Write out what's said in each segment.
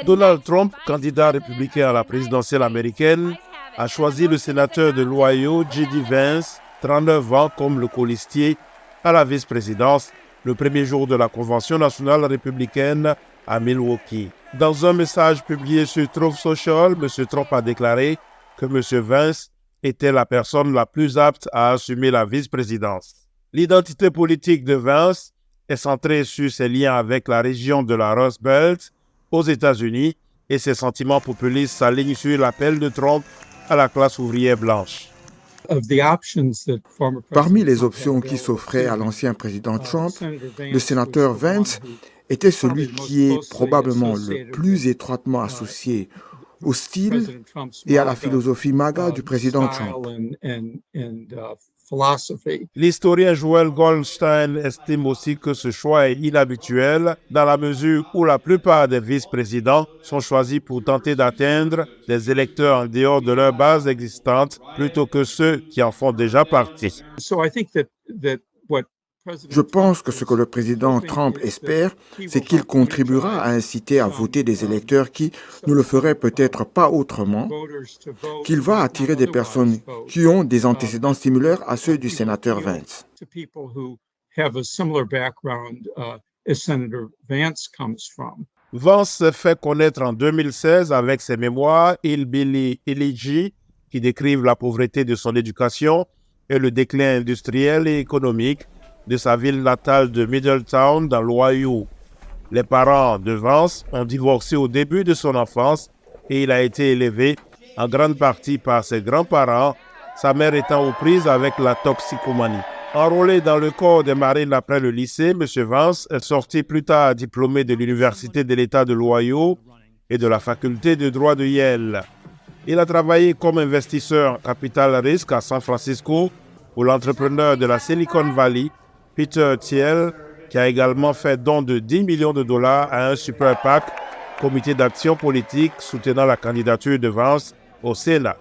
Donald Trump, candidat républicain à la présidentielle américaine, a choisi le sénateur de l'Ohio, J.D. Vance, 39 ans, comme le colistier à la vice-présidence, le premier jour de la Convention nationale républicaine à Milwaukee. Dans un message publié sur Truth Social, M. Trump a déclaré que M. Vance était la personne la plus apte à assumer la vice-présidence. L'identité politique de Vance est centrée sur ses liens avec la région de la Rust Belt aux États-Unis et ses sentiments populistes s'alignent sur l'appel de Trump à la classe ouvrière blanche. Parmi les options qui s'offraient à l'ancien président Trump, le sénateur Vance était celui qui est probablement le plus étroitement associé au style et à la philosophie MAGA du président Trump. L'historien Joel Goldstein estime aussi que ce choix est inhabituel dans la mesure où la plupart des vice-présidents sont choisis pour tenter d'atteindre des électeurs en dehors de leur base existante plutôt que ceux qui en font déjà partie. Je pense que ce que le président Trump espère, c'est qu'il contribuera à inciter à voter des électeurs qui ne le feraient peut-être pas autrement, qu'il va attirer des personnes qui ont des antécédents similaires à ceux du sénateur Vance. Vance s'est fait connaître en 2016 avec ses mémoires Hillbilly Elegy qui décrivent la pauvreté de son éducation et le déclin industriel et économique de sa ville natale de Middletown dans l'Ohio. Les parents de Vance ont divorcé au début de son enfance et il a été élevé en grande partie par ses grands-parents, sa mère étant aux prises avec la toxicomanie. Enrôlé dans le corps des marines après le lycée, M. Vance est sorti plus tard diplômé de l'Université de l'État de l'Ohio et de la faculté de droit de Yale. Il a travaillé comme investisseur en capital risque à San Francisco pour l'entrepreneur de la Silicon Valley, Peter Thiel, qui a également fait don de 10 millions de dollars à un super PAC, comité d'action politique soutenant la candidature de Vance au Sénat.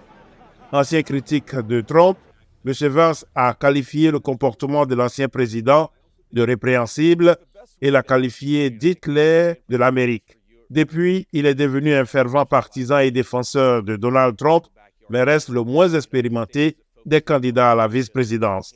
Ancien critique de Trump, M. Vance a qualifié le comportement de l'ancien président de répréhensible et l'a qualifié d'Hitler de l'Amérique. Depuis, il est devenu un fervent partisan et défenseur de Donald Trump, mais reste le moins expérimenté des candidats à la vice-présidence.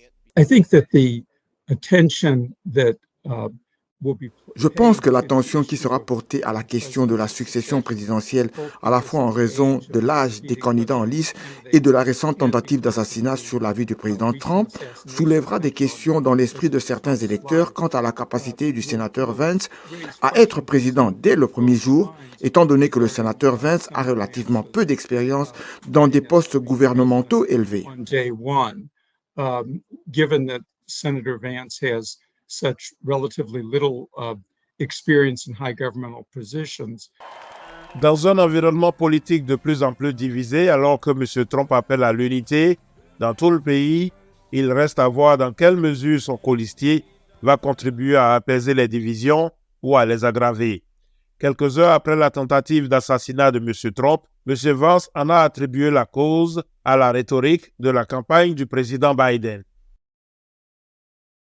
Je pense que l'attention qui sera portée à la question de la succession présidentielle, à la fois en raison de l'âge des candidats en lice et de la récente tentative d'assassinat sur la vie du président Trump, soulèvera des questions dans l'esprit de certains électeurs quant à la capacité du sénateur Vance à être président dès le premier jour, étant donné que le sénateur Vance a relativement peu d'expérience dans des postes gouvernementaux élevés. Senator Vance has such relatively little experience in high governmental positions. Dans un environnement politique de plus en plus divisé, alors que M. Trump appelle à l'unité dans tout le pays, il reste à voir dans quelle mesure son colistier va contribuer à apaiser les divisions ou à les aggraver. Quelques heures après la tentative d'assassinat de M. Trump, M. Vance en a attribué la cause à la rhétorique de la campagne du président Biden.